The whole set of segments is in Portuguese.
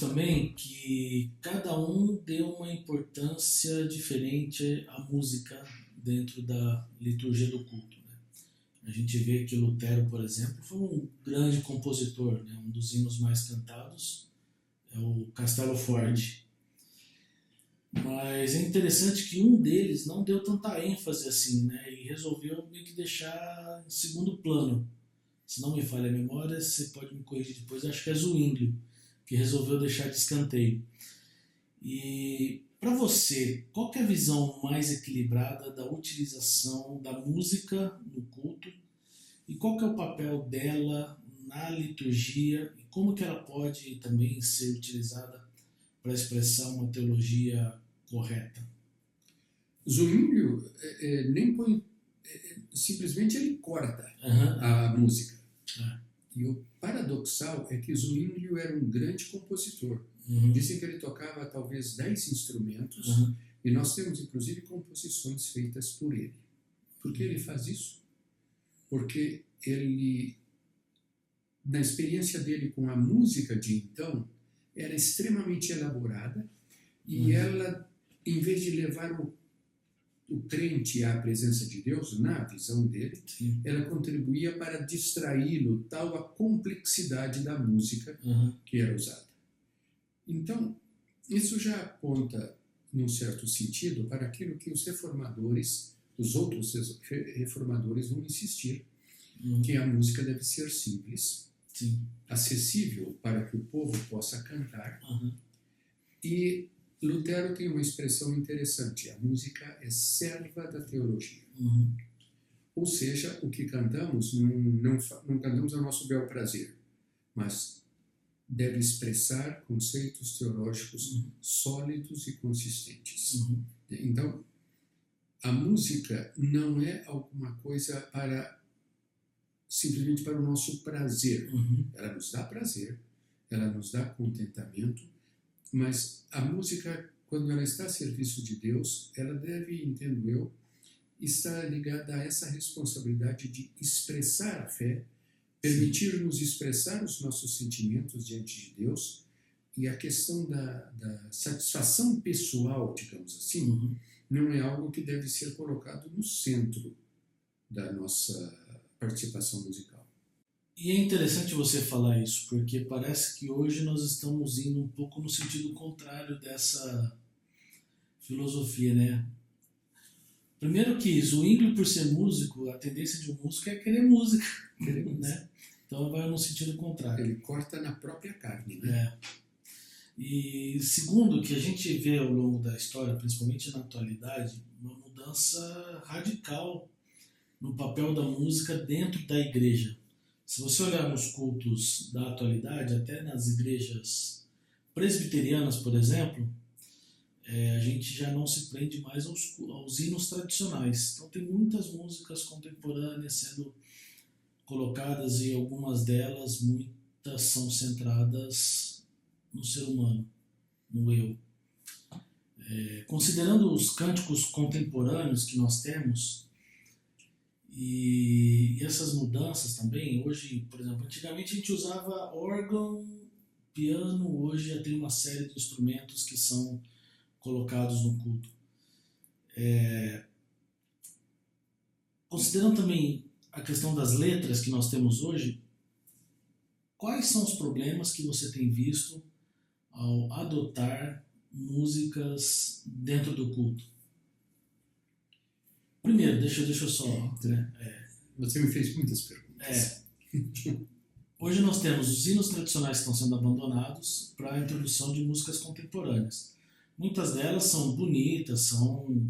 também que cada um deu uma importância diferente à música dentro da liturgia do culto, né? A gente vê que Lutero, por exemplo, foi um grande compositor, né? Um dos hinos mais cantados é o Castelo Forte. Mas é interessante que um deles não deu tanta ênfase assim, né? E resolveu meio que deixar em segundo plano. Se não me falha a memória, você pode me corrigir depois, acho que é Zwinglio, que resolveu deixar de escanteio. E para você, qual que é a visão mais equilibrada da utilização da música no culto e qual que é o papel dela na liturgia e como que ela pode também ser utilizada para expressar uma teologia correta? Zwinglio nem põe, simplesmente ele corta Uhum. a música. É. E o paradoxal é que Zwinglio era um grande compositor. Uhum. Dizem que ele tocava talvez 10 instrumentos, Uhum. e nós temos inclusive composições feitas por ele. Por que ele faz isso? Porque ele, na experiência dele com a música de então, era extremamente elaborada, e ela, em vez de levar o crente à presença de Deus, na visão dele, Sim. ela contribuía para distraí-lo, tal a complexidade da música que era usada. Então, isso já aponta, num certo sentido, para aquilo que os reformadores, os outros reformadores vão insistir, que a música deve ser simples, Sim. acessível para que o povo possa cantar. E Lutero tem uma expressão interessante: a música é serva da teologia. Ou seja, o que cantamos não cantamos ao nosso bel prazer, mas deve expressar conceitos teológicos sólidos e consistentes. Então, a música não é alguma coisa simplesmente para o nosso prazer. Ela nos dá prazer, ela nos dá contentamento, mas a música, quando ela está a serviço de Deus, ela deve, entendo eu, estar ligada a essa responsabilidade de expressar a fé, permitir-nos expressar os nossos sentimentos diante de Deus, e a questão da satisfação pessoal, digamos assim, não é algo que deve ser colocado no centro da nossa participação musical. E é interessante você falar isso, porque parece que hoje nós estamos indo um pouco no sentido contrário dessa filosofia, né? Primeiro que Zwinglio, por ser músico, a tendência de um músico é querer música, né? Então vai no sentido contrário. Ele corta na própria carne, né? E segundo, que a gente vê ao longo da história, principalmente na atualidade, uma mudança radical no papel da música dentro da igreja. Se você olhar nos cultos da atualidade, até nas igrejas presbiterianas, por exemplo, a gente já não se prende mais aos hinos tradicionais. Então tem muitas músicas contemporâneas sendo colocadas e algumas delas, muitas são centradas no ser humano, no eu. Considerando os cânticos contemporâneos que nós temos, e essas mudanças também, hoje, por exemplo, antigamente a gente usava órgão, piano, hoje já tem uma série de instrumentos que são colocados no culto. Considerando também a questão das letras que nós temos hoje, quais são os problemas que você tem visto ao adotar músicas dentro do culto? Primeiro, deixa eu só... Você me fez muitas perguntas. Hoje nós temos os hinos tradicionais que estão sendo abandonados para a introdução de músicas contemporâneas. Muitas delas são bonitas, são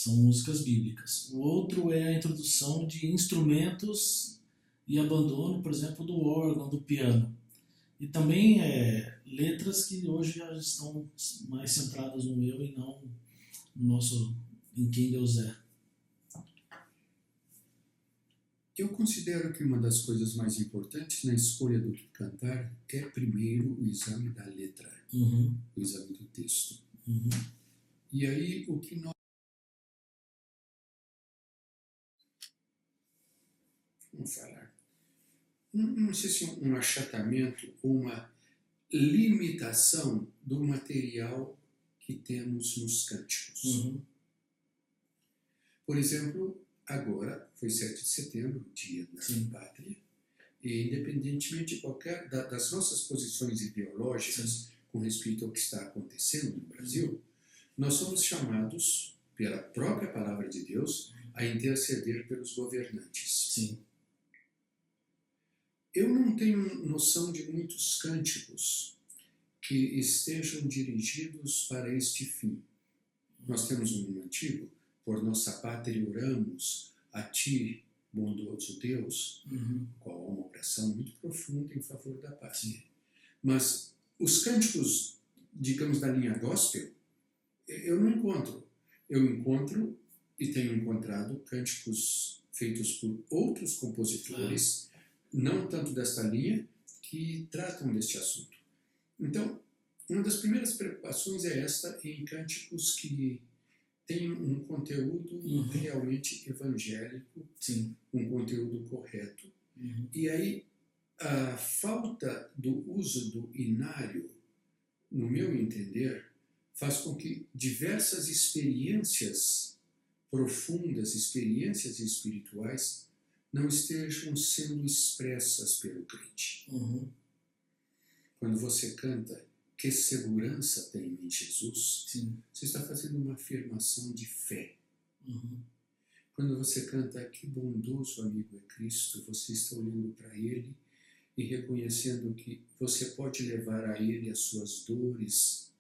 músicas bíblicas. O outro é a introdução de instrumentos e abandono, por exemplo, do órgão, do piano. E também letras que hoje já estão mais centradas no eu e não em quem Deus é. Eu considero que uma das coisas mais importantes na escolha do que cantar é primeiro o exame da letra, o exame do texto. E aí o que nós... Vamos falar. Não sei se um achatamento ou uma limitação do material que temos nos cânticos. Uhum. Por exemplo, agora foi 7 de setembro, dia da Pátria, e independentemente de qualquer das nossas posições ideológicas com respeito ao que está acontecendo no Brasil, nós somos chamados, pela própria palavra de Deus, a interceder pelos governantes. Sim. Eu não tenho noção de muitos cânticos que estejam dirigidos para este fim. Nós temos um antigo, por nossa pátria oramos, a ti, bondoso Deus, qual há uma oração muito profunda em favor da pátria. Mas os cânticos, digamos, da linha gospel, eu não encontro. Eu encontro e tenho encontrado cânticos feitos por outros compositores, não tanto desta linha, que tratam deste assunto. Então, uma das primeiras preocupações é esta em cânticos que têm um conteúdo realmente evangélico, um conteúdo correto. E aí, a falta do uso do inário, no meu entender, faz com que diversas experiências profundas, experiências espirituais, não estejam sendo expressas pelo crente. Quando você canta que segurança tem em Jesus, você está fazendo uma afirmação de fé. Quando você canta que bondoso amigo é Cristo, você está olhando para Ele e reconhecendo que você pode levar a Ele as suas dores,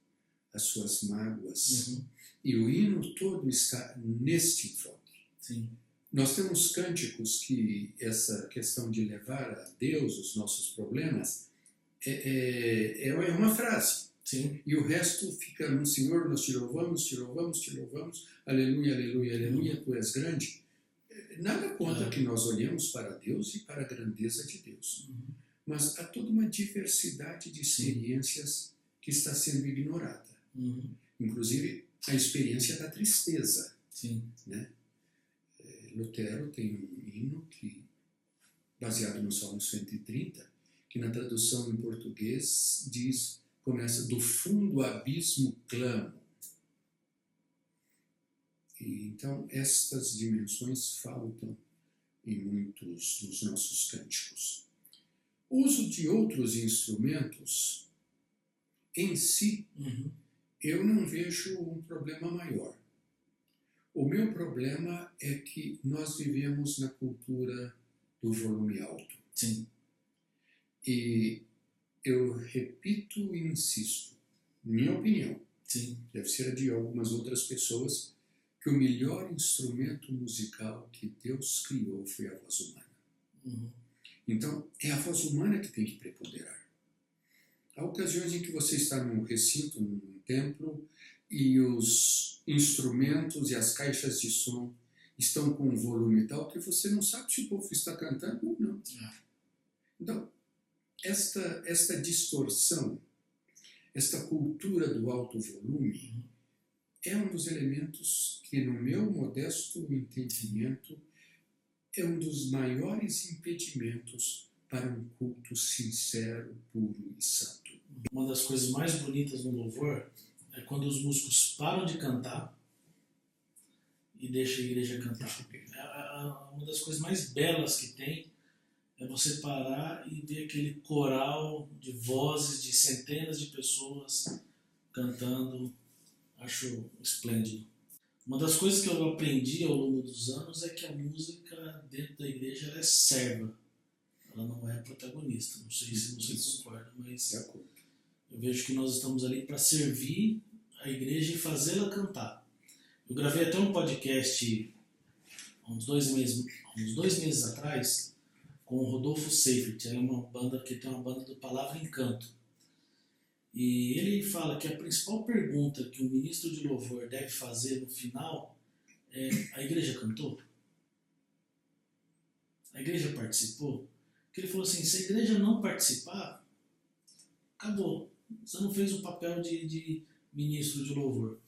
as suas mágoas. E o hino todo está neste enfoque. Nós temos cânticos que essa questão de levar a Deus os nossos problemas é uma frase. E o resto fica no Senhor, nós te louvamos, te louvamos, te louvamos, aleluia, aleluia, aleluia, tu és grande. Nada contra que nós olhemos para Deus e para a grandeza de Deus. Mas há toda uma diversidade de experiências que está sendo ignorada. Inclusive a experiência da tristeza. Né? Lutero tem um hino que, baseado no Salmo 130, que na tradução em português começa do fundo abismo clamo. E então estas dimensões faltam em muitos dos nossos cânticos. O uso de outros instrumentos em si, eu não vejo um problema maior. O meu problema é que nós vivemos na cultura do volume alto. E eu repito e insisto, minha opinião, deve ser a de algumas outras pessoas, que o melhor instrumento musical que Deus criou foi a voz humana. Então, é a voz humana que tem que preponderar. Há ocasiões em que você está num recinto, num templo, e os instrumentos e as caixas de som estão com um volume tal que você não sabe se o povo está cantando ou não. Então, esta distorção, esta cultura do alto volume, é um dos elementos que, no meu modesto entendimento, é um dos maiores impedimentos para um culto sincero, puro e santo. Uma das coisas mais bonitas no louvor é quando os músicos param de cantar e deixam a igreja cantar. Uma das coisas mais belas que tem é você parar e ver aquele coral de vozes de centenas de pessoas cantando. Acho esplêndido. Uma das coisas que eu aprendi ao longo dos anos é que a música dentro da igreja ela é serva. Ela não é protagonista. Não sei se você concorda, mas eu vejo que nós estamos ali para servir a igreja e fazê-la cantar. Eu gravei até um podcast há uns 2 meses atrás com o Rodolfo Seifert. É uma banda que tem uma banda do Palavra Encanto. E ele fala que a principal pergunta que um ministro de louvor deve fazer no final é: a igreja cantou? A igreja participou? Porque ele falou assim: se a igreja não participar, acabou. Você não fez o papel de ministro de louvor.